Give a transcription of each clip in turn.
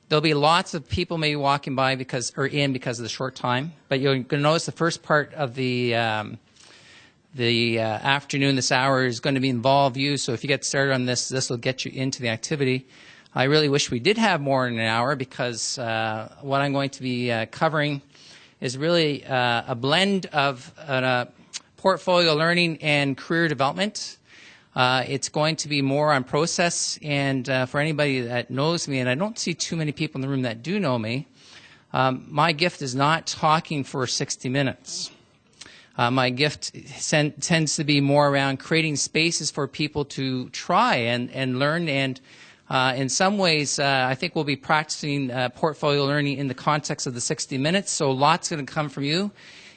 There'll be lots of people maybe walking by because of the short time, but you're going to notice the first part of the afternoon, this hour, is going to involve you. So if you get started on this, this will get you into the activity. I really wish we did have more than an hour, because what I'm going to be covering is really a blend of portfolio learning and career development. It's going to be more on process, and for anybody that knows me, and I don't see too many people in the room that do know me, my gift is not talking for 60 minutes. My gift tends to be more around creating spaces for people to try and learn, and in some ways I think we'll be practicing portfolio learning in the context of the 60 minutes, so lots going to come from you.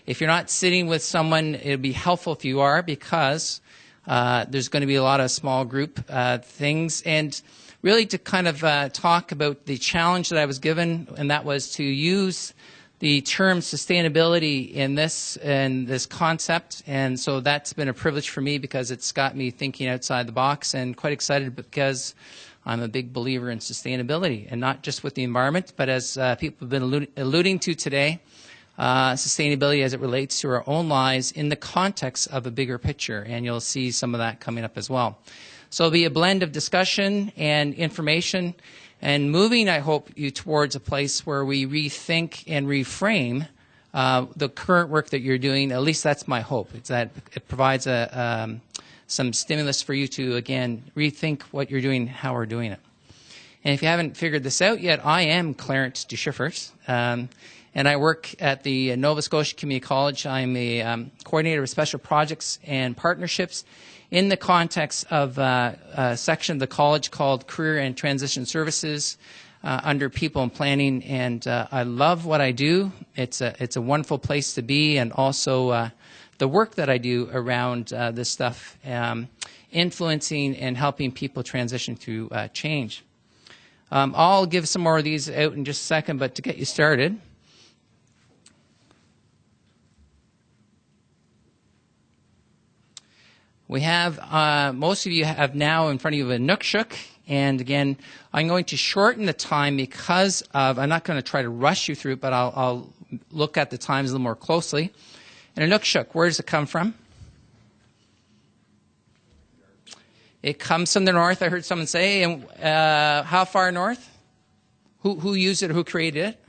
If you're not sitting with someone, it would be helpful if you are, because there's going to be a lot of small group things, and really to kind of talk about the challenge that I was given, and that was to use the term sustainability in this concept. And so that's been a privilege for me, because it's got me thinking outside the box, and quite excited because I'm a big believer in sustainability, and not just with the environment, but as people have been alluding to today, sustainability as it relates to our own lives in the context of a bigger picture, and you'll see some of that coming up as well. So it'll be a blend of discussion and information, and moving, I hope, you towards a place where we rethink and reframe the current work that you're doing. At least that's my hope. It's that it provides some stimulus for you to, again, rethink what you're doing, how we're doing it. And if you haven't figured this out yet, I am Clarence DeSchiffart. And I work at the Nova Scotia Community College. I'm a coordinator of special projects and partnerships in the context of a section of the college called Career and Transition Services under People and Planning. And I love what I do. It's a wonderful place to be, and also the work that I do around this stuff, influencing and helping people transition through change. I'll give some more of these out in just a second, but to get you started, we have, most of you have now in front of you a Inukshuk, and again, I'm going to shorten the time because of, I'm not going to try to rush you through it, but I'll look at the times a little more closely. And Inukshuk, where does it come from? It comes from the north, I heard someone say, and how far north? Who used it or who created it?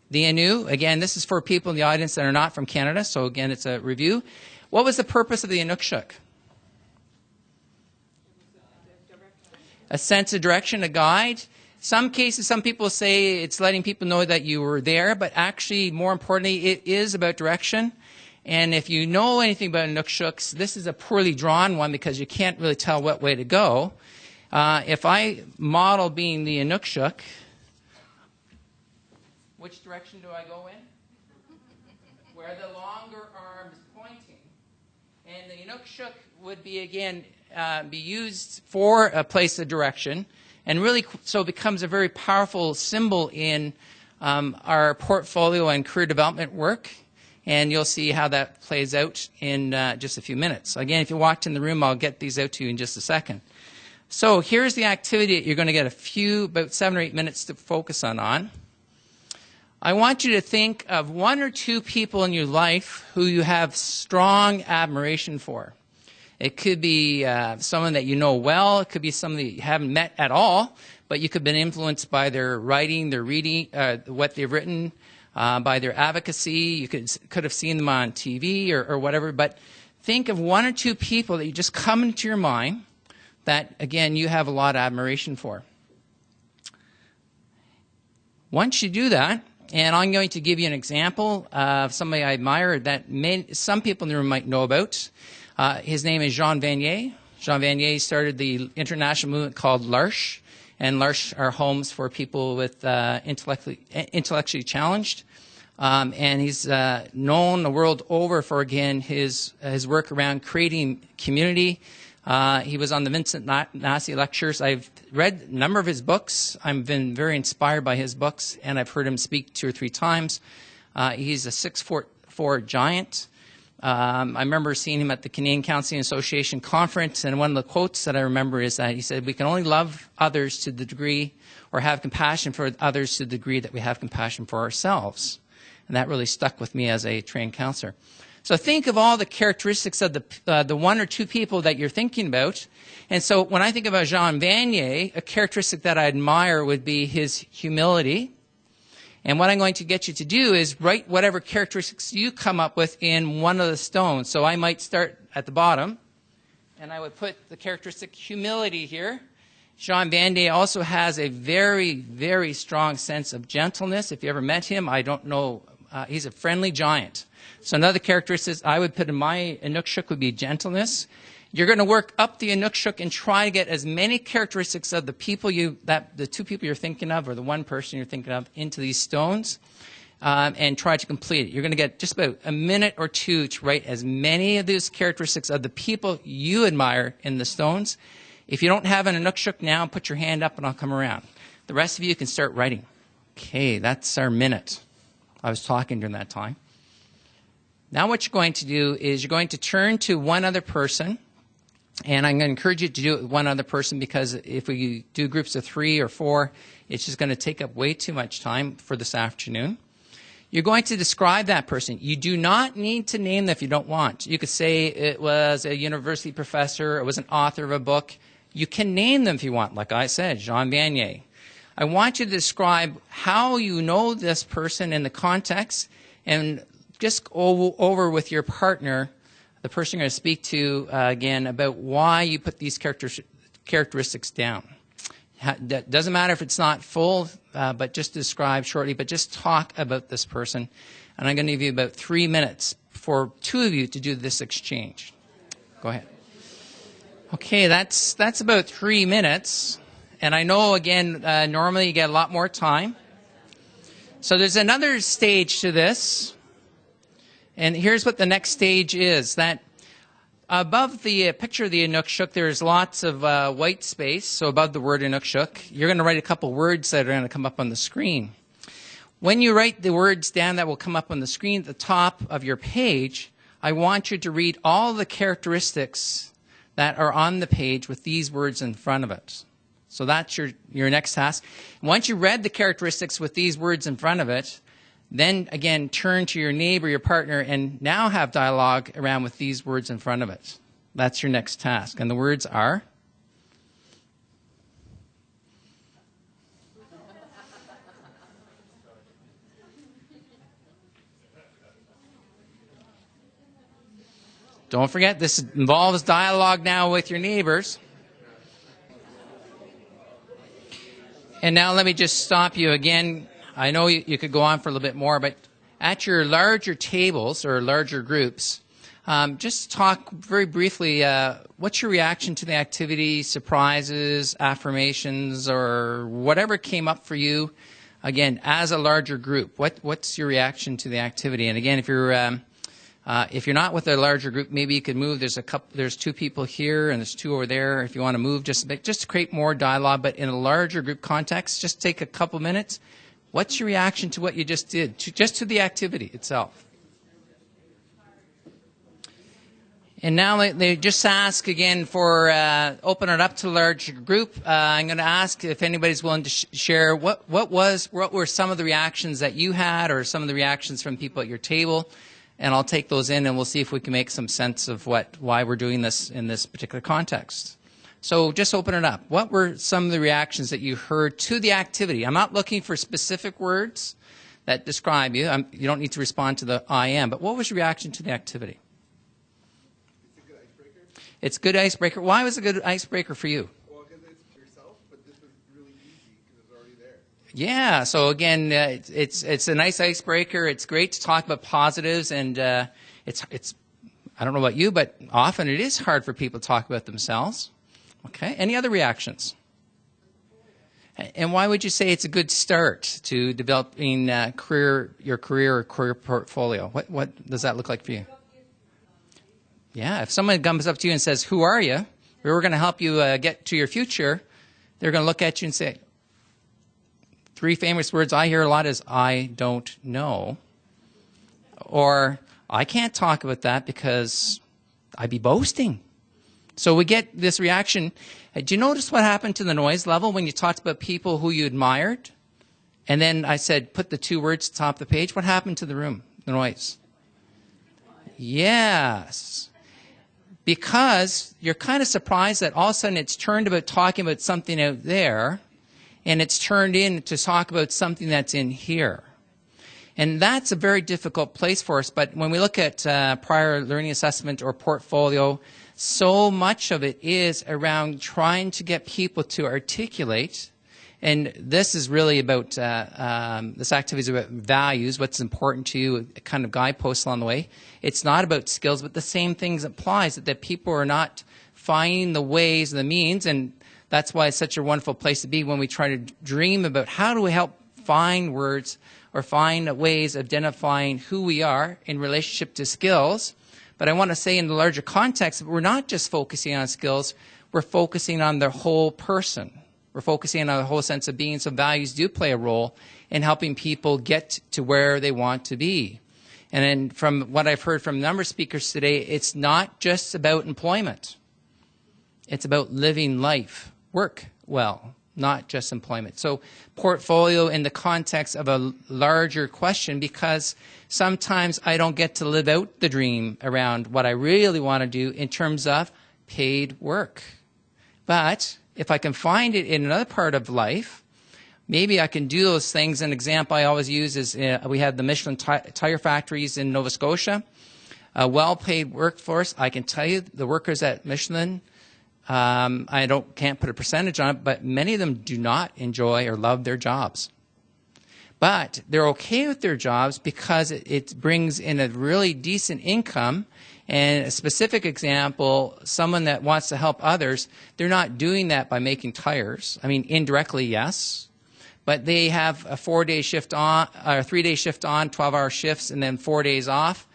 The Innu. Again, this is for people in the audience that are not from Canada, so again, it's a review. What was the purpose of the Inukshuk? A sense of direction, a guide. Some cases, some people say it's letting people know that you were there, but actually, more importantly, it is about direction. And if you know anything about Inukshuks, this is a poorly drawn one because you can't really tell what way to go. If I model being the Inukshuk, which direction do I go in? Where the longer arm is pointing. And the Inukshuk would be, again, be used for a place of direction, and really so it becomes a very powerful symbol in our portfolio and career development work. And you'll see how that plays out in just a few minutes. Again, if you walked in the room, I'll get these out to you in just a second. So here's the activity that you're going to get about 7 or 8 minutes to focus on. I want you to think of 1 or 2 people in your life who you have strong admiration for. It could be someone that you know well. It could be someone that you haven't met at all, but you could have been influenced by their writing, their reading, what they've written, by their advocacy. You could have seen them on TV or whatever. But think of 1 or 2 people that you just come into your mind that, again, you have a lot of admiration for. Once you do that, and I'm going to give you an example of somebody I admire that some people in the room might know about. His name is Jean Vanier. Jean Vanier started the international movement called L'Arche, and L'Arche are homes for people with intellectually challenged. And he's known the world over for, again, his work around creating community. He was on the Vincent Massey lectures. I've read a number of his books. I've been very inspired by his books, and I've heard him speak 2 or 3 times. He's a 6'4" giant. I remember seeing him at the Canadian Counseling Association conference, and one of the quotes that I remember is that he said, we can only love others to the degree, or have compassion for others to the degree that we have compassion for ourselves. And that really stuck with me as a trained counselor. So think of all the characteristics of the one or two people that you're thinking about. And so when I think about Jean Vanier, a characteristic that I admire would be his humility. And what I'm going to get you to do is write whatever characteristics you come up with in one of the stones. So I might start at the bottom, and I would put the characteristic humility here. Jean Vanier also has a very, very strong sense of gentleness. If you ever met him, I don't know, he's a friendly giant. So another characteristic I would put in my Inukshuk would be gentleness. You're going to work up the Inukshuk and try to get as many characteristics of the people the two people you're thinking of, or the one person you're thinking of, into these stones, and try to complete it. You're going to get just about a minute or two to write as many of these characteristics of the people you admire in the stones. If you don't have an Inukshuk now, put your hand up and I'll come around. The rest of you can start writing. Okay, that's our minute. I was talking during that time. Now what you're going to do is you're going to turn to one other person, and I'm going to encourage you to do it with one other person, because if we do groups of 3 or 4, it's just going to take up way too much time for this afternoon. You're going to describe that person. You do not need to name them if you don't want. You could say it was a university professor, it was an author of a book. You can name them if you want, like I said, Jean Vanier. I want you to describe how you know this person in the context, and just go over with your partner, the person you're going to speak to, again, about why you put these characteristics down. That doesn't matter if it's not full, but just describe shortly, but just talk about this person. And I'm going to give you about 3 minutes for 2 of you to do this exchange. Go ahead. Okay, that's about 3 minutes. And I know, again, normally you get a lot more time. So there's another stage to this. And here's what the next stage is. That above the picture of the Inukshuk, there's lots of white space. So above the word Inukshuk, you're going to write a couple words that are going to come up on the screen. When you write the words down that will come up on the screen at the top of your page, I want you to read all the characteristics that are on the page with these words in front of it. So that's your next task. Once you read the characteristics with these words in front of it, then, again, turn to your neighbor, your partner, and now have dialogue around with these words in front of it. That's your next task. And the words are? Don't forget, this involves dialogue now with your neighbors. And now let me just stop you again. I know you could go on for a little bit more, but at your larger tables or larger groups, just talk very briefly, what's your reaction to the activity, surprises, affirmations, or whatever came up for you, again, as a larger group? What's your reaction to the activity? And again, if you're not with a larger group, maybe you could move. There's 2 people here and there's 2 over there. If you want to move just a bit, just to create more dialogue, but in a larger group context, just take a couple minutes. What's your reaction to what you just did, just to the activity itself? And now they just ask again for open it up to a larger group. I'm going to ask if anybody's willing to share what were some of the reactions that you had, or some of the reactions from people at your table, and I'll take those in and we'll see if we can make some sense of why we're doing this in this particular context. So just open it up. What were some of the reactions that you heard to the activity? I'm not looking for specific words that describe you. You don't need to respond to the I am, but what was your reaction to the activity? It's a good icebreaker. It's a good icebreaker. Why was it a good icebreaker for you? Well, because it's yourself, but this was really easy because it's already there. Yeah, so again, it's a nice icebreaker. It's great to talk about positives, and it's I don't know about you, but often it is hard for people to talk about themselves. Okay, any other reactions? And why would you say it's a good start to developing your career or career portfolio? What does that look like for you? Yeah, if someone comes up to you and says, "Who are you? We're going to help you get to your future," they're going to look at you and say, 3 famous words I hear a lot is, "I don't know," or I can't talk about that because I'd be boasting. So we get this reaction. Do you notice what happened to the noise level when you talked about people who you admired? And then I said, put the two words at the top of the page. What happened to the room, the noise? Yes. Because you're kind of surprised that all of a sudden it's turned about talking about something out there, and it's turned in to talk about something that's in here. And that's a very difficult place for us. But when we look at prior learning assessment or portfolio, so much of it is around trying to get people to articulate. And this is really about, this activity is about values, what's important to you, a kind of guideposts along the way. It's not about skills, but the same things applies, that people are not finding the ways and the means. And that's why it's such a wonderful place to be when we try to dream about how do we help find words or find ways of identifying who we are in relationship to skills. But I want to say in the larger context, we're not just focusing on skills, we're focusing on the whole person. We're focusing on the whole sense of being, so values do play a role in helping people get to where they want to be. And then from what I've heard from a number of speakers today, it's not just about employment. It's about living life, work well, not just employment. So portfolio in the context of a larger question, because sometimes I don't get to live out the dream around what I really want to do in terms of paid work. But if I can find it in another part of life, maybe I can do those things. An example I always use is we have the Michelin tire factories in Nova Scotia. A well-paid workforce. I can tell you the workers at Michelin, can't put a percentage on it, but many of them do not enjoy or love their jobs. But they're okay with their jobs because it brings in a really decent income. And a specific example, someone that wants to help others, they're not doing that by making tires. I mean, indirectly, yes. But they have a 4-day shift on, or a 3-day shift on, 12-hour shifts, and then 4 days off.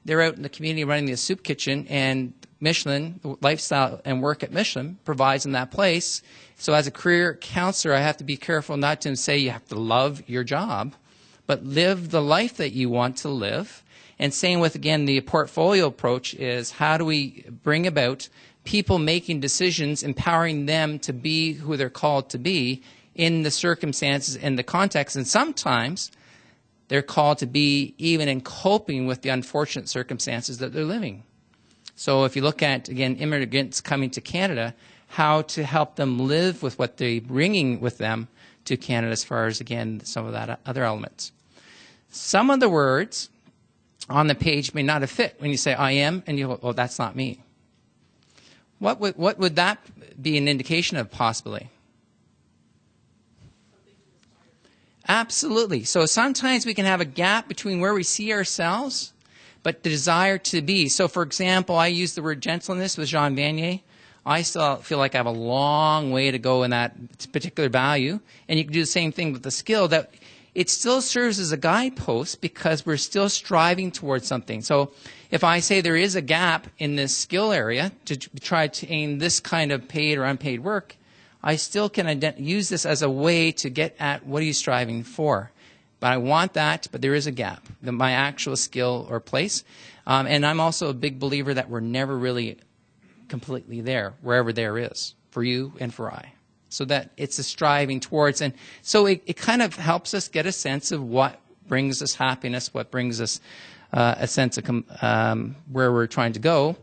They're out in the community running the soup kitchen, and Michelin, the lifestyle and work at Michelin, provides in that place. So as a career counselor, I have to be careful not to say you have to love your job, but live the life that you want to live. And same with, again, the portfolio approach is how do we bring about people making decisions, empowering them to be who they're called to be in the circumstances and the context. And sometimes they're called to be even in coping with the unfortunate circumstances that they're living. So if you look at, again, immigrants coming to Canada, how to help them live with what they're bringing with them to Canada as far as, again, some of that other elements. Some of the words on the page may not have fit when you say I am, and you go, well, that's not me. What would that be an indication of possibly? Absolutely. So sometimes we can have a gap between where we see ourselves but the desire to be. So for example, I use the word gentleness with Jean Vanier. I still feel like I have a long way to go in that particular value. And you can do the same thing with the skill, that it still serves as a guidepost because we're still striving towards something. So if I say there is a gap in this skill area to try to aim this kind of paid or unpaid work, I still can use this as a way to get at what are you striving for. But I want that, but there is a gap, my actual skill or place. And I'm also a big believer that we're never really completely there, wherever there is, for you and for I. So that it's a striving towards. And so it kind of helps us get a sense of what brings us happiness, what brings us a sense of where we're trying to go.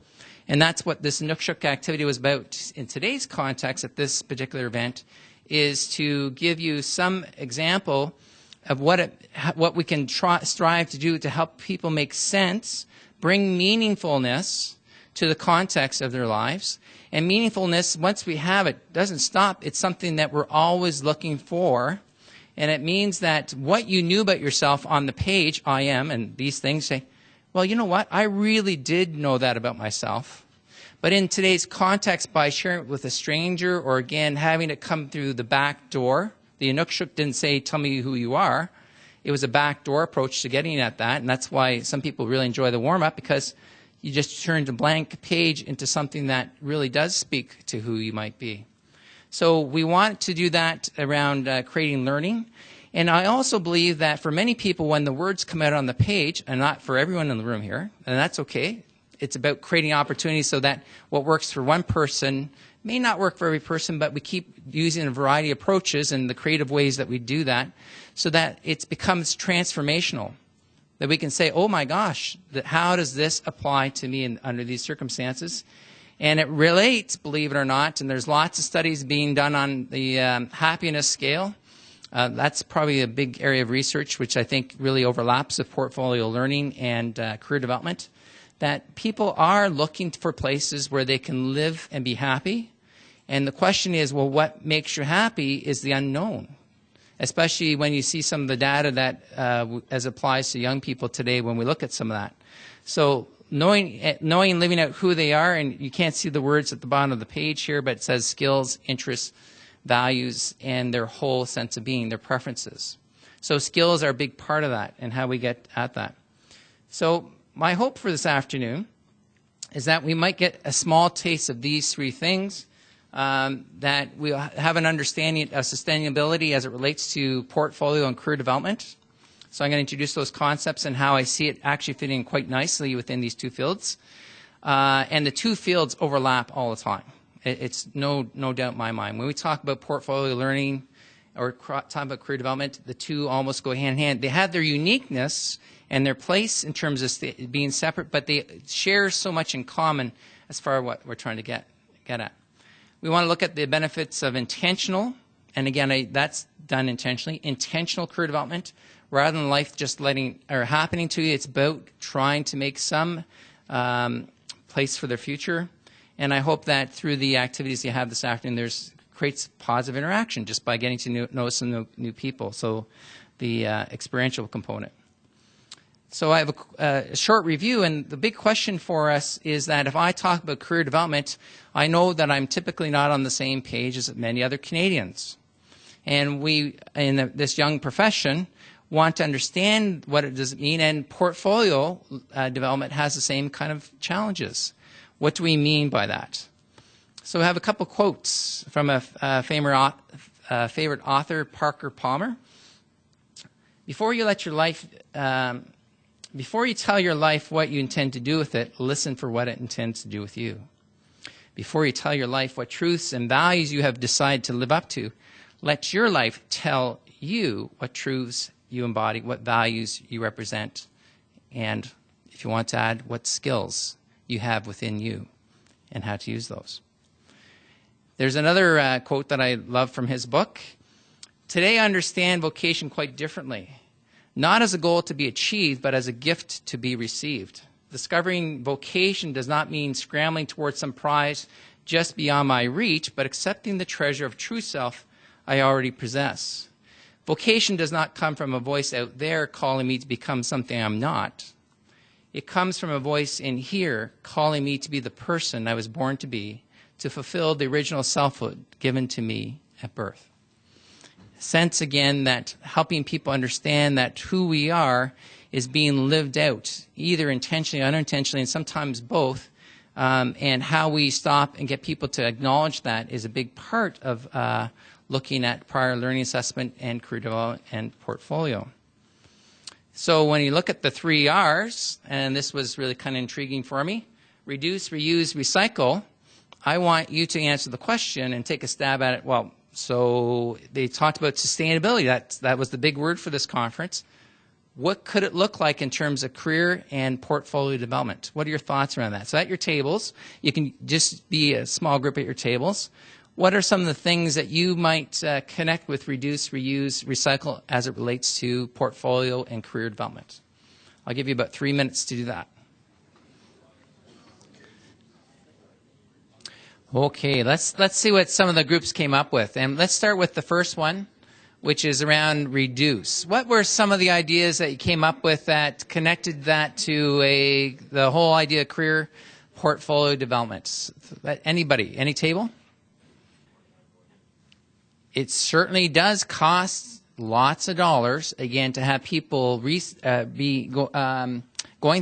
And that's what this Inukshuk activity was about in today's context at this particular event, is to give you some example of what we can strive to do to help people make sense, bring meaningfulness to the context of their lives. And meaningfulness, once we have it, doesn't stop. It's something that we're always looking for. And it means that what you knew about yourself on the page, I am, and these things, say, well, you know what? I really did know that about myself. But in today's context, by sharing it with a stranger, or again, having it come through the back door, the Inukshuk didn't say, tell me who you are. It was a back door approach to getting at that. And that's why some people really enjoy the warm-up, because you just turned a blank page into something that really does speak to who you might be. So we want to do that around creating learning. And I also believe that for many people, when the words come out on the page, and not for everyone in the room here, and that's okay, it's about creating opportunities so that what works for one person may not work for every person, but we keep using a variety of approaches and the creative ways that we do that so that it becomes transformational. That we can say, oh my gosh, how does this apply to me under these circumstances? And it relates, believe it or not, and there's lots of studies being done on the happiness scale. That's probably a big area of research, which I think really overlaps with portfolio learning and career development, that people are looking for places where they can live and be happy. And the question is, well, what makes you happy is the unknown, especially when you see some of the data that as applies to young people today when we look at some of that. So knowing and living out who they are, and you can't see the words at the bottom of the page here, but it says skills, interests, values, and their whole sense of being, their preferences. So skills are a big part of that and how we get at that. So my hope for this afternoon is that we might get a small taste of these three things, that we have an understanding of sustainability as it relates to portfolio and career development. So I'm going to introduce those concepts and how I see it actually fitting quite nicely within these two fields. And the two fields overlap all the time. It's no doubt in my mind. When we talk about portfolio learning or talk about career development, the two almost go hand in hand. They have their uniqueness and their place in terms of being separate, but they share so much in common as far as what we're trying to get at. We want to look at the benefits of intentional, and again, that's done intentionally, intentional career development. Rather than life just happening to you, it's about trying to make some place for their future. And I hope that through the activities you have this afternoon, creates positive interaction just by getting to know some new people. So the experiential component. So I have a short review, and the big question for us is that if I talk about career development, I know that I'm typically not on the same page as many other Canadians. And we, in this young profession, want to understand what it does mean, and portfolio development has the same kind of challenges. What do we mean by that? So we have a couple quotes from a favorite author, Parker Palmer. Before you tell your life what you intend to do with it, listen for what it intends to do with you. Before you tell your life what truths and values you have decided to live up to, let your life tell you what truths you embody, what values you represent, and if you want to add, what skills you have within you and how to use those. There's another quote that I love from his book. Today I understand vocation quite differently. Not as a goal to be achieved, but as a gift to be received. Discovering vocation does not mean scrambling towards some prize just beyond my reach, but accepting the treasure of true self I already possess. Vocation does not come from a voice out there calling me to become something I'm not. It comes from a voice in here calling me to be the person I was born to be, to fulfill the original selfhood given to me at birth. Sense again that helping people understand that who we are is being lived out, either intentionally or unintentionally, and sometimes both, and how we stop and get people to acknowledge that is a big part of looking at prior learning assessment and career development and portfolio. So when you look at the 3 R's, and this was really kind of intriguing for me, reduce, reuse, recycle, I want you to answer the question and take a stab at it. Well, so they talked about sustainability. That was the big word for this conference. What could it look like in terms of career and portfolio development? What are your thoughts around that? So at your tables, you can just be a small group at your tables. What are some of the things that you might connect with reduce, reuse, recycle as it relates to portfolio and career development? I'll give you about 3 minutes to do that. Okay, let's see what some of the groups came up with. And let's start with the first one, which is around reduce. What were some of the ideas that you came up with that connected that to the whole idea of career portfolio development? Anybody? Any table? It certainly does cost lots of dollars, again, to have people going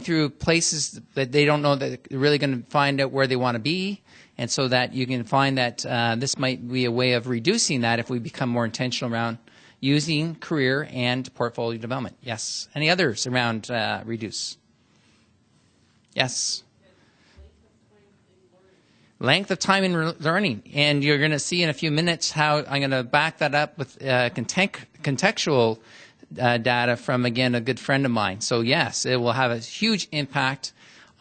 through places that they don't know that they're really going to find out where they want to be. And so that you can find that this might be a way of reducing that if we become more intentional around using career and portfolio development. Yes. Any others around reduce? Yes. Length of time in learning. And you're going to see in a few minutes how I'm going to back that up with contextual data from, again, a good friend of mine. So, yes, it will have a huge impact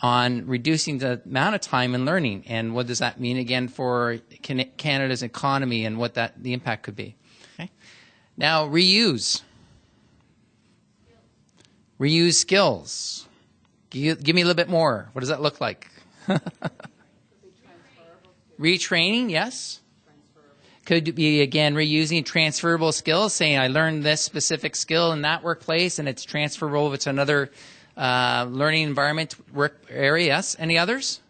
on reducing the amount of time in learning. And what does that mean, again, for Canada's economy and what the impact could be? Okay. Now, reuse. Reuse skills. Give me a little bit more. What does that look like? Retraining, yes. Could be, again, reusing transferable skills, saying I learned this specific skill in that workplace and it's transferable to another learning environment, work area. Yes. Any others?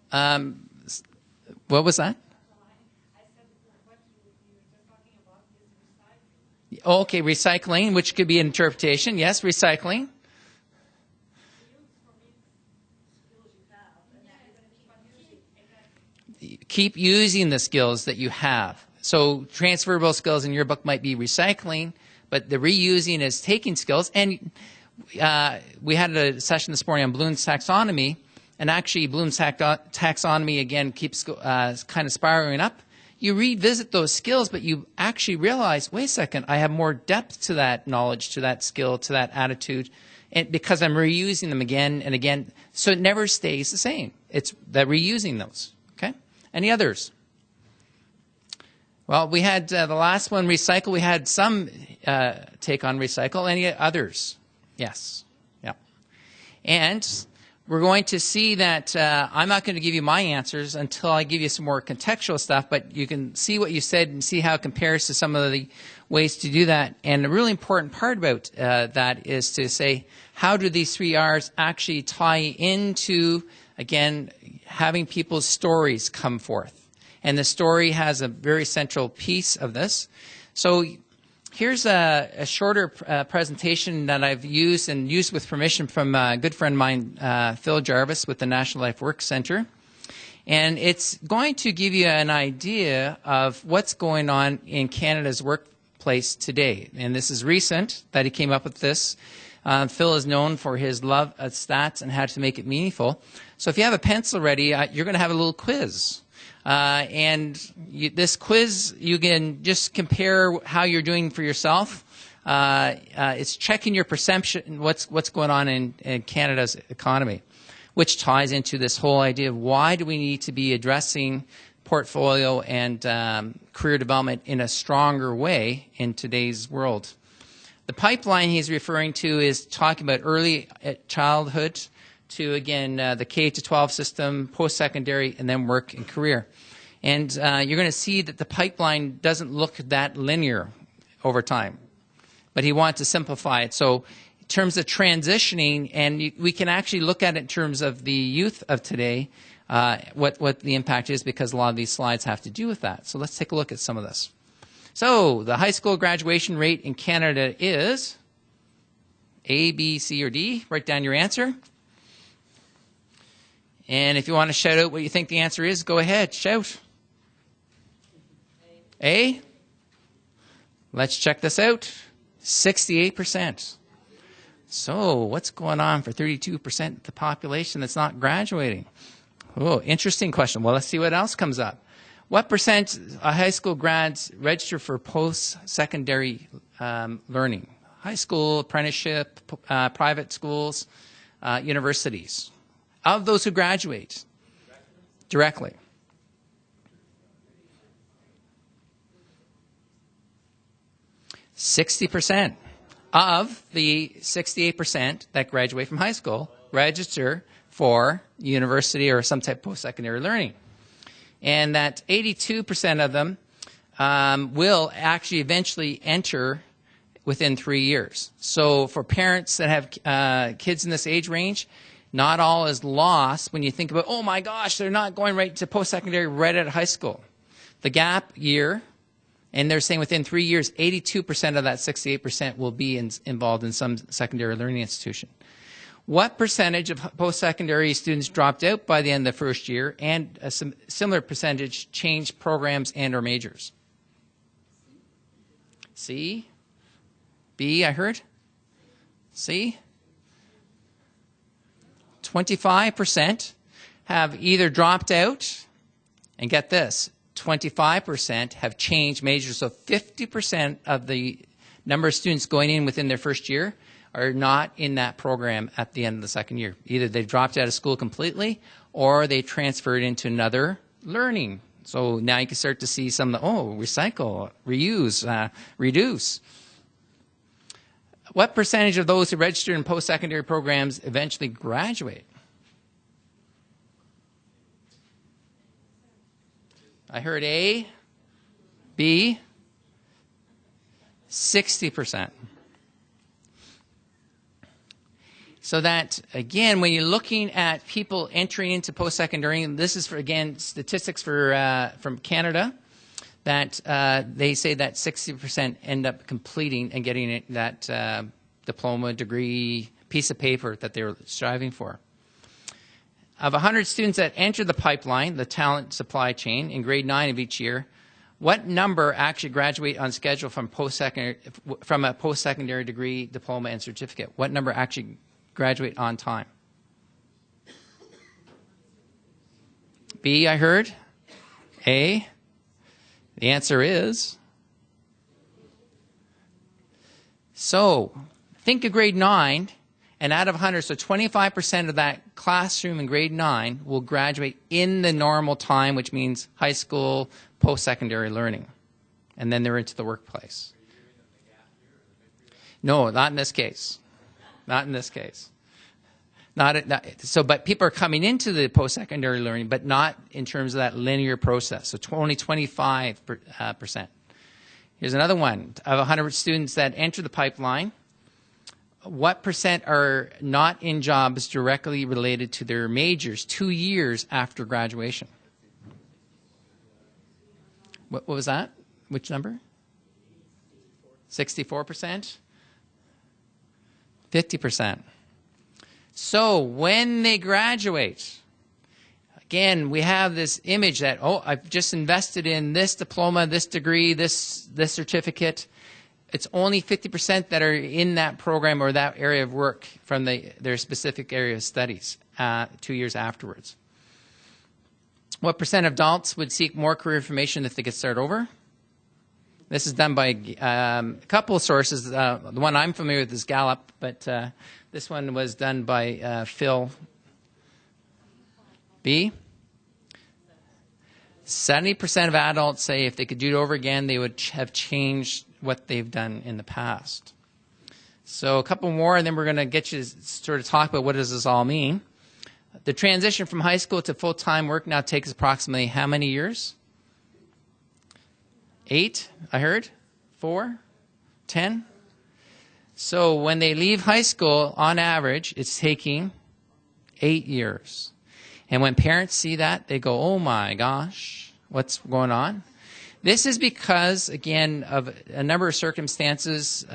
What was that? Okay, recycling, which could be an interpretation. Yes, recycling. Keep using the skills that you have. So transferable skills in your book might be recycling, but the reusing is taking skills. And we had a session this morning on Bloom's taxonomy, and actually Bloom's taxonomy, again, keeps kind of spiraling up. You revisit those skills, but you actually realize, wait a second, I have more depth to that knowledge, to that skill, to that attitude, and because I'm reusing them again and again. So it never stays the same. It's that reusing those. Okay? Any others? Well, we had the last one, recycle. We had some take on recycle. Any others? Yes. Yeah. And we're going to see that I'm not going to give you my answers until I give you some more contextual stuff, but you can see what you said and see how it compares to some of the ways to do that. And a really important part about that is to say, how do these 3 R's actually tie into, again, having people's stories come forth? And the story has a very central piece of this. So here's a shorter presentation that I've used and used with permission from a good friend of mine, Phil Jarvis, with the National Life Work Centre. And it's going to give you an idea of what's going on in Canada's workplace today. And this is recent that he came up with this. Phil is known for his love of stats and how to make it meaningful. So if you have a pencil ready, you're going to have a little quiz. This quiz, you can just compare how you're doing for yourself. It's checking your perception, what's going on in Canada's economy, which ties into this whole idea of why do we need to be addressing portfolio and career development in a stronger way in today's world. The pipeline he's referring to is talking about early childhood to, again, the K-12 system, post-secondary, and then work and career. And you're going to see that the pipeline doesn't look that linear over time. But he wanted to simplify it. So in terms of transitioning, and we can actually look at it in terms of the youth of today, what the impact is, because a lot of these slides have to do with that. So let's take a look at some of this. So the high school graduation rate in Canada is A, B, C, or D. Write down your answer. And if you want to shout out what you think the answer is, go ahead, shout. A? Let's check this out. 68%. So what's going on for 32% of the population that's not graduating? Oh, interesting question. Well, let's see what else comes up. What percent of high school grads register for post-secondary learning? High school, apprenticeship, private schools, universities. Of those who graduate directly. %. Of the 68% that graduate from high school register for university or some type of post-secondary learning. And that 82% of them will actually eventually enter within 3 years. So for parents that have kids in this age range, not all is lost when you think about, oh my gosh, they're not going right to post-secondary right out of high school. The gap year, and they're saying within 3 years, 82% of that 68% will be involved in some secondary learning institution. What percentage of post-secondary students dropped out by the end of the first year, and a similar percentage changed programs and or majors? C? B, I heard? C? 25% have either dropped out, and get this, 25% have changed majors. So 50% of the number of students going in within their first year are not in that program at the end of the second year. Either they've dropped out of school completely or they transferred into another learning. So now you can start to see some of the, recycle, reuse, reduce. What percentage of those who registered in post-secondary programs eventually graduate? I heard A, B, 60%. So that, again, when you're looking at people entering into post-secondary, this is, again, statistics from Canada, that they say that 60% end up completing and getting that diploma, degree, piece of paper that they were striving for. Of 100 students that enter the pipeline, the talent supply chain, in grade 9 of each year, what number actually graduate on schedule from a post-secondary degree, diploma, and certificate? What number actually graduate on time? B, I heard. A. The answer is. So, think of grade 9, and out of 100, so 25% of that classroom in grade 9 will graduate in the normal time, which means high school, post-secondary learning. And then they're into the workplace. No, not in this case. Not in this case. But people are coming into the post-secondary learning, but not in terms of that linear process. So only 25%. Here's another one. Of 100 students that enter the pipeline, what percent are not in jobs directly related to their majors 2 years after graduation? What was that? Which number? 64%? 50%. So when they graduate, again, we have this image that, I've just invested in this diploma, this degree, this certificate. It's only 50% that are in that program or that area of work from their specific area of studies 2 years afterwards. What percent of adults would seek more career information if they could start over? This is done by a couple of sources. The one I'm familiar with is Gallup, but this one was done by Phil. B. 70% of adults say if they could do it over again, they would have changed what they've done in the past. So a couple more, and then we're going to get you to sort of talk about what does this all mean. The transition from high school to full-time work now takes approximately how many years? 8, I heard? 4? 10? So when they leave high school, on average, it's taking 8 years. And when parents see that, they go, oh my gosh, what's going on? This is because, again, of a number of circumstances,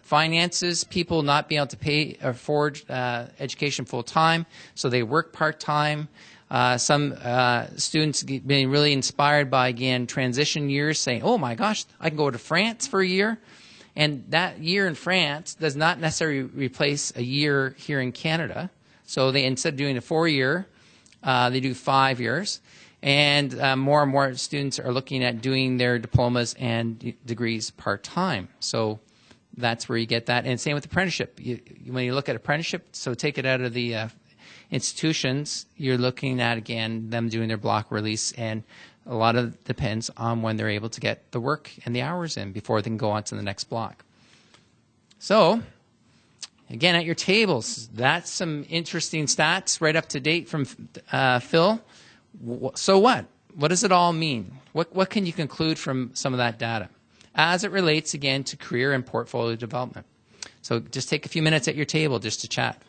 finances, people not being able to afford education full-time, so they work part-time. Some students being really inspired by, again, transition years, saying, oh my gosh, I can go to France for a year. And that year in France does not necessarily replace a year here in Canada. So they, instead of doing a 4-year, they do 5 years. And more students are looking at doing their diplomas and degrees part-time. So that's where you get that. And same with apprenticeship. When you look at apprenticeship, so take it out of the institutions, you're looking at, again, them doing their block release. And a lot of it depends on when they're able to get the work and the hours in before they can go on to the next block. So, again, at your tables, that's some interesting stats right up to date from Phil. So what? What does it all mean? What can you conclude from some of that data as it relates, again, to career and portfolio development? So just take a few minutes at your table just to chat.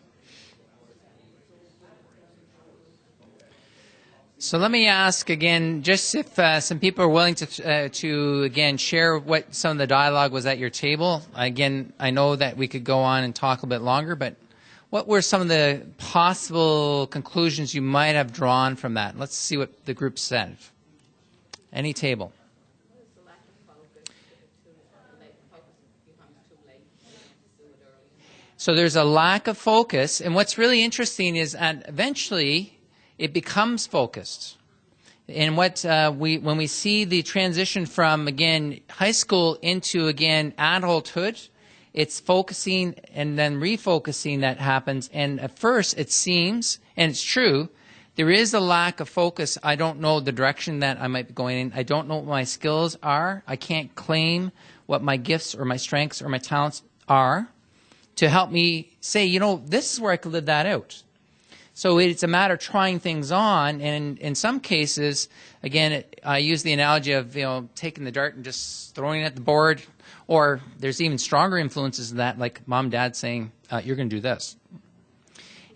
So let me ask again, just if some people are willing to again share what some of the dialogue was at your table. Again, I know that we could go on and talk a bit longer, but what were some of the possible conclusions you might have drawn from that? Let's see what the group said. Any table. So there's a lack of focus. And what's really interesting is eventually it becomes focused. And what when we see the transition from, again, high school into, again, adulthood, it's focusing and then refocusing that happens. And at first it seems, and it's true, there is a lack of focus. I don't know the direction that I might be going in. I don't know what my skills are. I can't claim what my gifts or my strengths or my talents are to help me say, you know, this is where I could live that out. So it's a matter of trying things on, and in some cases, again, I use the analogy of, you know, taking the dart and just throwing it at the board, or there's even stronger influences than that, like mom, dad saying, you're going to do this.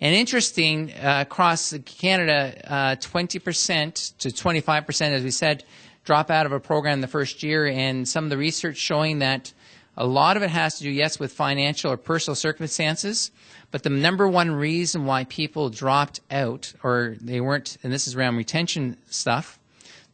And interesting, across Canada, 20% to 25%, as we said, drop out of a program the first year, and some of the research showing that a lot of it has to do, yes, with financial or personal circumstances, but the number one reason why people dropped out, or they weren't, and this is around retention stuff,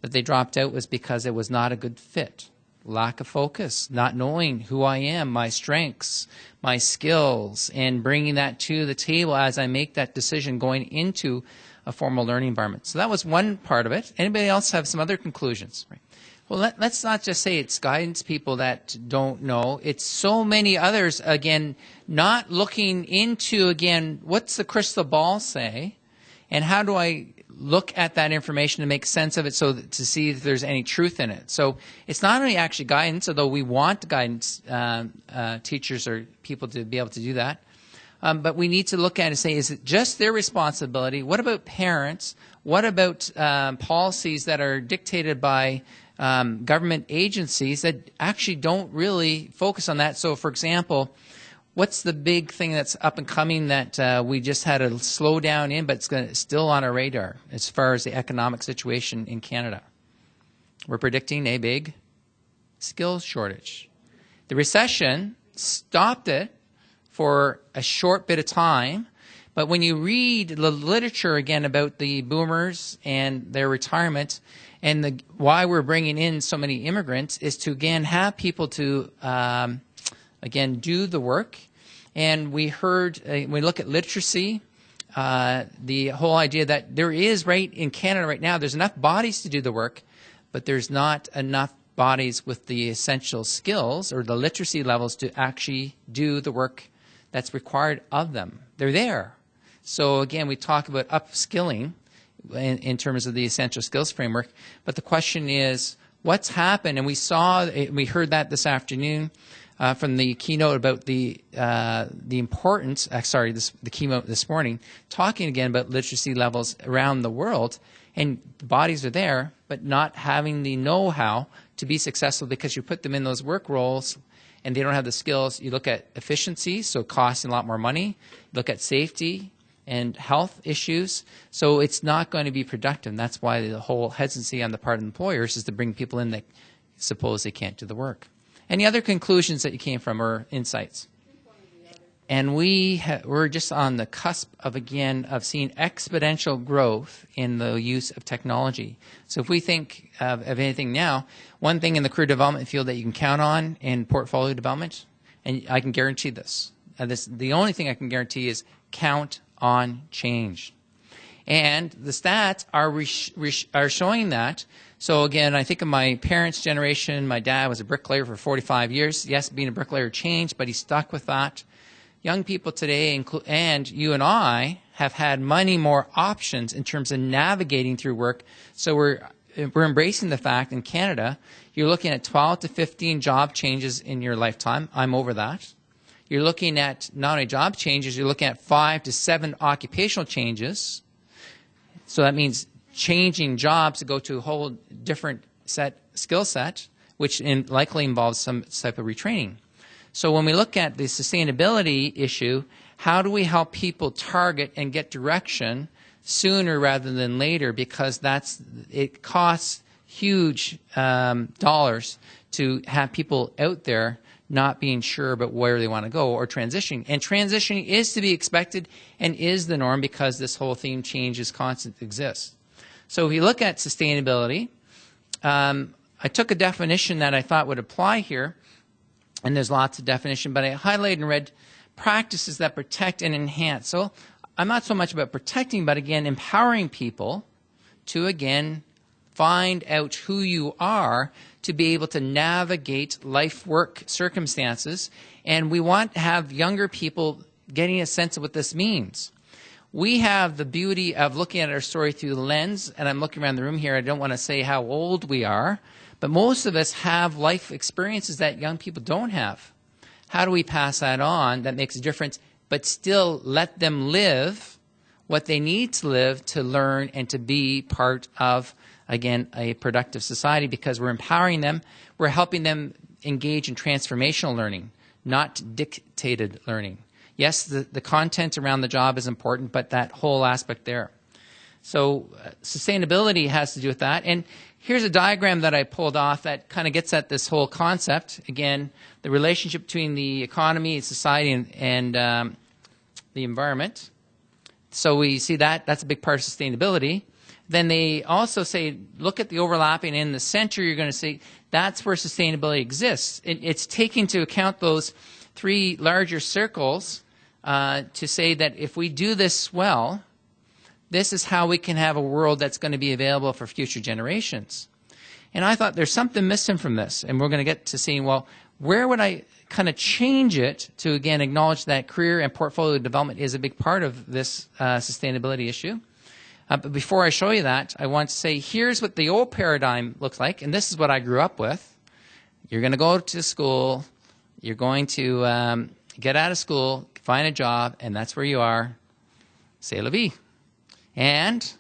that they dropped out was because it was not a good fit. Lack of focus, not knowing who I am, my strengths, my skills, and bringing that to the table as I make that decision going into a formal learning environment. So that was one part of it. Anybody else have some other conclusions? Right. Well, let's not just say it's guidance people that don't know. It's so many others, again, not looking into, again, what's the crystal ball say, and how do I look at that information to make sense of it so that, to see if there's any truth in it. So it's not only actually guidance, although we want guidance teachers or people to be able to do that, but we need to look at it and say, is it just their responsibility? What about parents? What about policies that are dictated by government agencies that actually don't really focus on that? So, for example, what's the big thing that's up and coming that we just had a slowdown in, but it's still on our radar as far as the economic situation in Canada? We're predicting a big skills shortage. The recession stopped it for a short bit of time, but when you read the literature again about the boomers and their retirement, and why we're bringing in so many immigrants is to, again, have people to, again, do the work. And we heard, when we look at literacy, the whole idea that there is, right, in Canada right now, there's enough bodies to do the work, but there's not enough bodies with the essential skills or the literacy levels to actually do the work that's required of them. They're there. So, again, we talk about upskilling in terms of the essential skills framework, but the question is, what's happened? And we heard that this afternoon from the keynote about the importance. The keynote this morning, talking again about literacy levels around the world, and the bodies are there, but not having the know-how to be successful because you put them in those work roles and they don't have the skills. You look at efficiency, so costing a lot more money. Look at safety and health issues. So it's not going to be productive. That's why the whole hesitancy on the part of employers is to bring people in that suppose they can't do the work. Any other conclusions that you came from or insights? And we're just on the cusp of seeing exponential growth in the use of technology. So if we think of anything now, one thing in the career development field that you can count on in portfolio development, and I can guarantee this, the only thing I can guarantee is count on change. And the stats are showing that. So again, I think of my parents' generation. My dad was a bricklayer for 45 years. Yes, being a bricklayer changed, but he stuck with that. Young people today, and you and I, have had many more options in terms of navigating through work. So we're embracing the fact in Canada, you're looking at 12 to 15 job changes in your lifetime. I'm over that. You're looking at not only job changes, you're looking at 5 to 7 occupational changes. So that means changing jobs to go to a whole different skill set, which likely involves some type of retraining. So when we look at the sustainability issue, how do we help people target and get direction sooner rather than later? Because it costs huge dollars to have people out there not being sure about where they want to go or transitioning. And transitioning is to be expected and is the norm because this whole theme change is constant, exists. So if you look at sustainability, I took a definition that I thought would apply here, and there's lots of definition, but I highlighted in red practices that protect and enhance. So I'm not so much about protecting, but again, empowering people to, again, find out who you are to be able to navigate life work circumstances. And we want to have younger people getting a sense of what this means. We have the beauty of looking at our story through the lens, and I'm looking around the room here. I don't want to say how old we are, but most of us have life experiences that young people don't have. How do we pass that on that makes a difference, but still let them live what they need to live to learn and to be part of, again, a productive society, because we're empowering them. We're helping them engage in transformational learning, not dictated learning. Yes, the content around the job is important, but that whole aspect there. So sustainability has to do with that. And here's a diagram that I pulled off that kind of gets at this whole concept. Again, the relationship between the economy, society, and the environment. So we see that. That's a big part of sustainability. Then they also say, look at the overlapping in the center. You're going to see that's where sustainability exists. It's taking into account those three larger circles to say that if we do this well, this is how we can have a world that's going to be available for future generations. And I thought there's something missing from this. And we're going to get to seeing, well, where would I kind of change it to, again, acknowledge that career and portfolio development is a big part of this sustainability issue. But before I show you that, I want to say here's what the old paradigm looks like, and this is what I grew up with. You're going to go to school, you're going to get out of school, find a job, and that's where you are. C'est la vie. And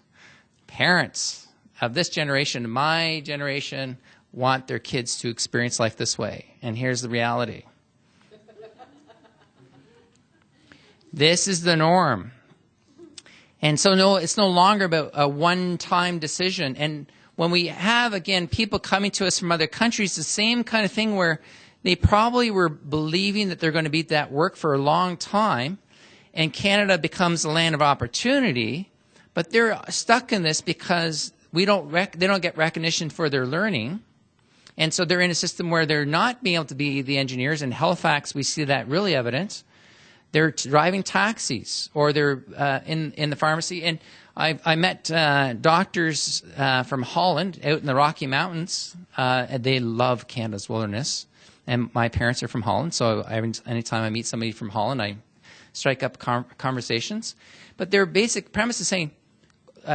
parents of this generation, my generation, want their kids to experience life this way. And here's the reality. This is the norm. And so no, it's no longer about a one-time decision. And when we have, again, people coming to us from other countries, the same kind of thing where they probably were believing that they're going to be at that work for a long time, and Canada becomes a land of opportunity, but they're stuck in this because they don't get recognition for their learning. And so they're in a system where they're not being able to be the engineers. In Halifax, we see that really evident. They're driving taxis, or they're in the pharmacy. And I met doctors from Holland out in the Rocky Mountains. And they love Canada's wilderness. And my parents are from Holland, so anytime I meet somebody from Holland, I strike up conversations. But their basic premise is saying,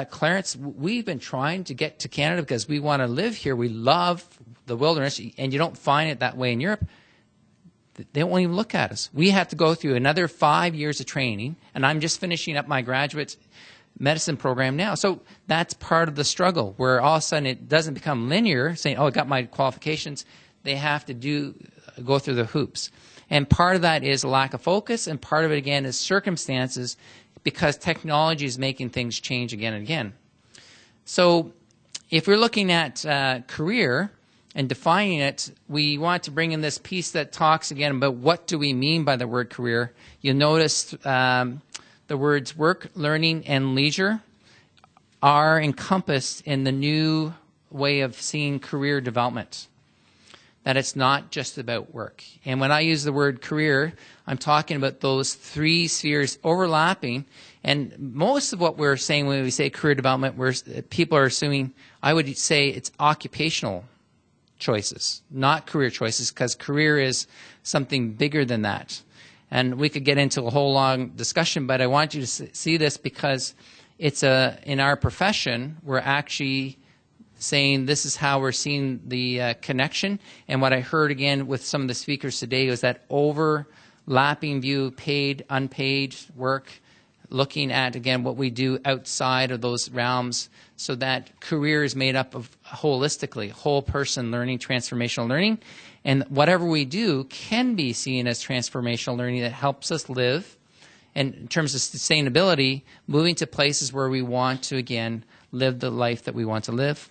Clarence, we've been trying to get to Canada because we want to live here. We love the wilderness, and you don't find it that way in Europe. They won't even look at us. We have to go through another 5 years of training, and I'm just finishing up my graduate medicine program now. So that's part of the struggle, where all of a sudden it doesn't become linear, saying, oh, I got my qualifications. They have to go through the hoops. And part of that is a lack of focus, and part of it, again, is circumstances, because technology is making things change again and again. So if we're looking at career and defining it, we want to bring in this piece that talks again about what do we mean by the word career. You'll notice the words work, learning, and leisure are encompassed in the new way of seeing career development. That it's not just about work. And when I use the word career, I'm talking about those three spheres overlapping. And most of what we're saying when we say career development, people are assuming, I would say it's occupational choices, not career choices, because career is something bigger than that. And we could get into a whole long discussion, but I want you to see this because it's in our profession, we're actually saying this is how we're seeing the connection. And what I heard again with some of the speakers today was that overlapping view, paid, unpaid work, looking at, again, what we do outside of those realms, so that career is made up of holistically, whole person learning, transformational learning. And whatever we do can be seen as transformational learning that helps us live. And in terms of sustainability, moving to places where we want to, again, live the life that we want to live.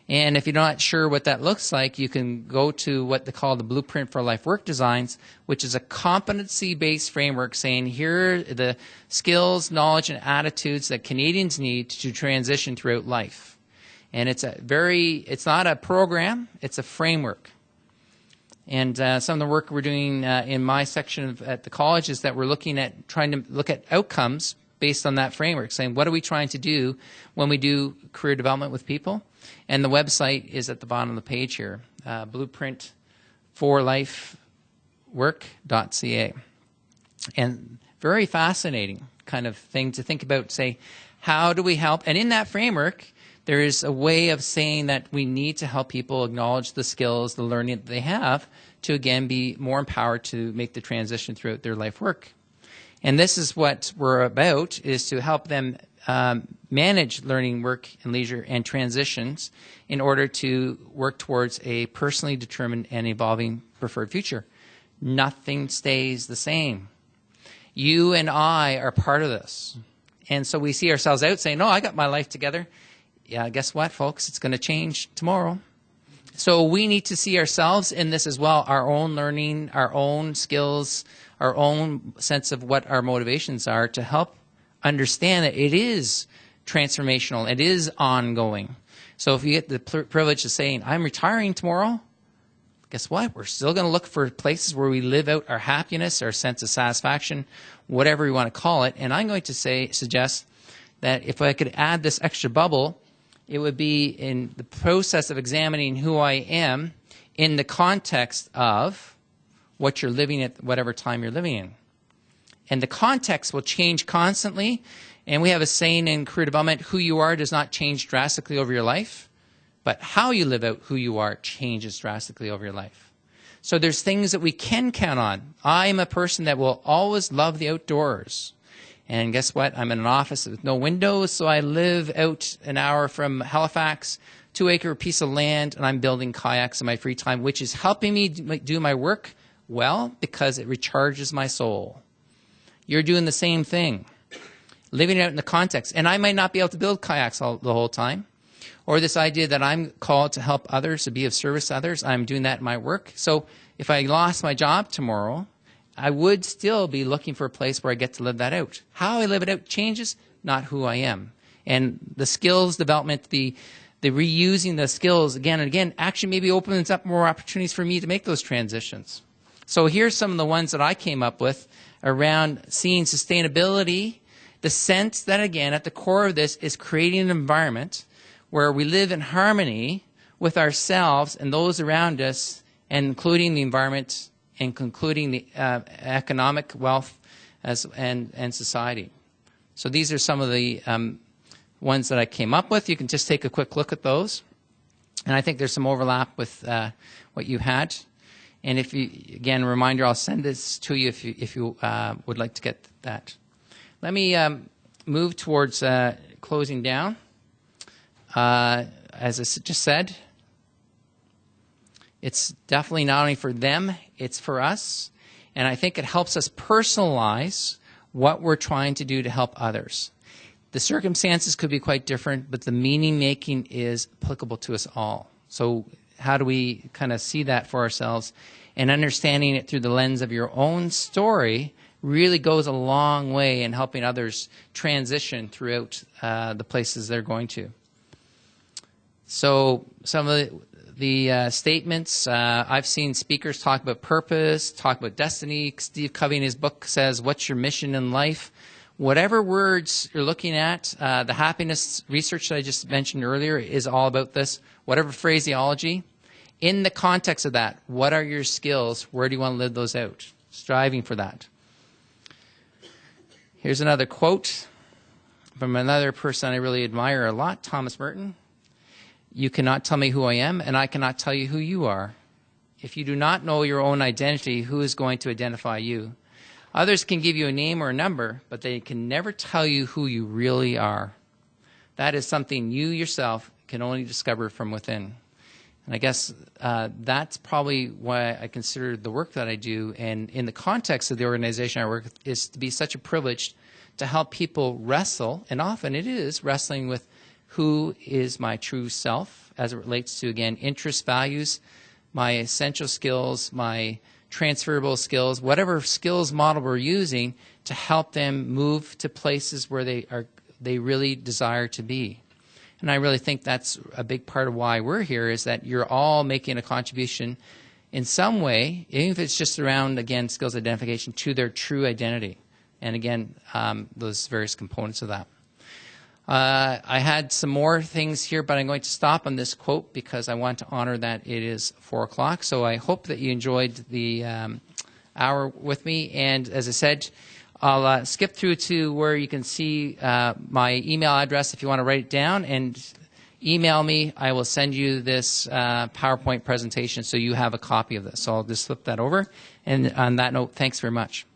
And if you're not sure what that looks like, you can go to what they call the Blueprint for Life Work Designs, which is a competency-based framework saying here are the skills, knowledge, and attitudes that Canadians need to transition throughout life. And it's not a program, it's a framework. And some of the work we're doing in my section at the college is that we're looking at trying to look at outcomes based on that framework, saying what are we trying to do when we do career development with people? And the website is at the bottom of the page here, blueprintforlifework.ca. And very fascinating kind of thing to think about, say, how do we help? And in that framework, there is a way of saying that we need to help people acknowledge the skills, the learning that they have to, again, be more empowered to make the transition throughout their life work. And this is what we're about, is to help them manage learning, work, and leisure and transitions in order to work towards a personally determined and evolving preferred future. Nothing stays the same. You and I are part of this. And so we see ourselves out saying, no, I got my life together. Yeah, guess what, folks? It's going to change tomorrow. So we need to see ourselves in this as well, our own learning, our own skills, our own sense of what our motivations are to help understand that it is transformational, it is ongoing. So if you get the privilege of saying, I'm retiring tomorrow, guess what? We're still going to look for places where we live out our happiness, our sense of satisfaction, whatever we want to call it. And I'm going to suggest that if I could add this extra bubble, it would be in the process of examining who I am in the context of what you're living at whatever time you're living in. And the context will change constantly. And we have a saying in career development, who you are does not change drastically over your life, but how you live out who you are changes drastically over your life. So there's things that we can count on. I'm a person that will always love the outdoors. And guess what? I'm in an office with no windows, so I live out an hour from Halifax, 2-acre piece of land, and I'm building kayaks in my free time, which is helping me do my work well because it recharges my soul. You're doing the same thing, living out in the context. And I might not be able to build kayaks the whole time, or this idea that I'm called to help others, to be of service to others. I'm doing that in my work. So if I lost my job tomorrow, I would still be looking for a place where I get to live that out. How I live it out changes, not who I am. And the skills development, the reusing the skills again and again actually maybe opens up more opportunities for me to make those transitions. So here's some of the ones that I came up with around seeing sustainability, the sense that, again, at the core of this is creating an environment where we live in harmony with ourselves and those around us, and including the environment and concluding the economic wealth and society. So these are some of the ones that I came up with. You can just take a quick look at those. And I think there's some overlap with what you had. And if you, again, a reminder, I'll send this to you if you would like to get that. Let me move towards closing down. As I just said, it's definitely not only for them, it's for us. And I think it helps us personalize what we're trying to do to help others. The circumstances could be quite different, but the meaning making is applicable to us all. So how do we kind of see that for ourselves? And understanding it through the lens of your own story really goes a long way in helping others transition throughout the places they're going to. So some of the statements, I've seen speakers talk about purpose, talk about destiny. Steve Covey in his book says, what's your mission in life? Whatever words you're looking at, the happiness research that I just mentioned earlier is all about this. Whatever phraseology, in the context of that, what are your skills? Where do you want to live those out? Striving for that. Here's another quote from another person I really admire a lot, Thomas Merton. You cannot tell me who I am, and I cannot tell you who you are. If you do not know your own identity, who is going to identify you? Others can give you a name or a number, but they can never tell you who you really are. That is something you yourself can only discover from within. And I guess that's probably why I consider the work that I do, and in the context of the organization I work with, is to be such a privilege to help people wrestle, and often it is wrestling with who is my true self as it relates to, again, interests, values, my essential skills, my transferable skills, whatever skills model we're using to help them move to places where they really desire to be. And I really think that's a big part of why we're here, is that you're all making a contribution in some way, even if it's just around, again, skills identification, to their true identity. And again, those various components of that. I had some more things here, but I'm going to stop on this quote because I want to honor that it is 4 o'clock. So I hope that you enjoyed the hour with me. And as I said, I'll skip through to where you can see my email address if you want to write it down, and email me. I will send you this PowerPoint presentation so you have a copy of this. So I'll just flip that over. And on that note, thanks very much.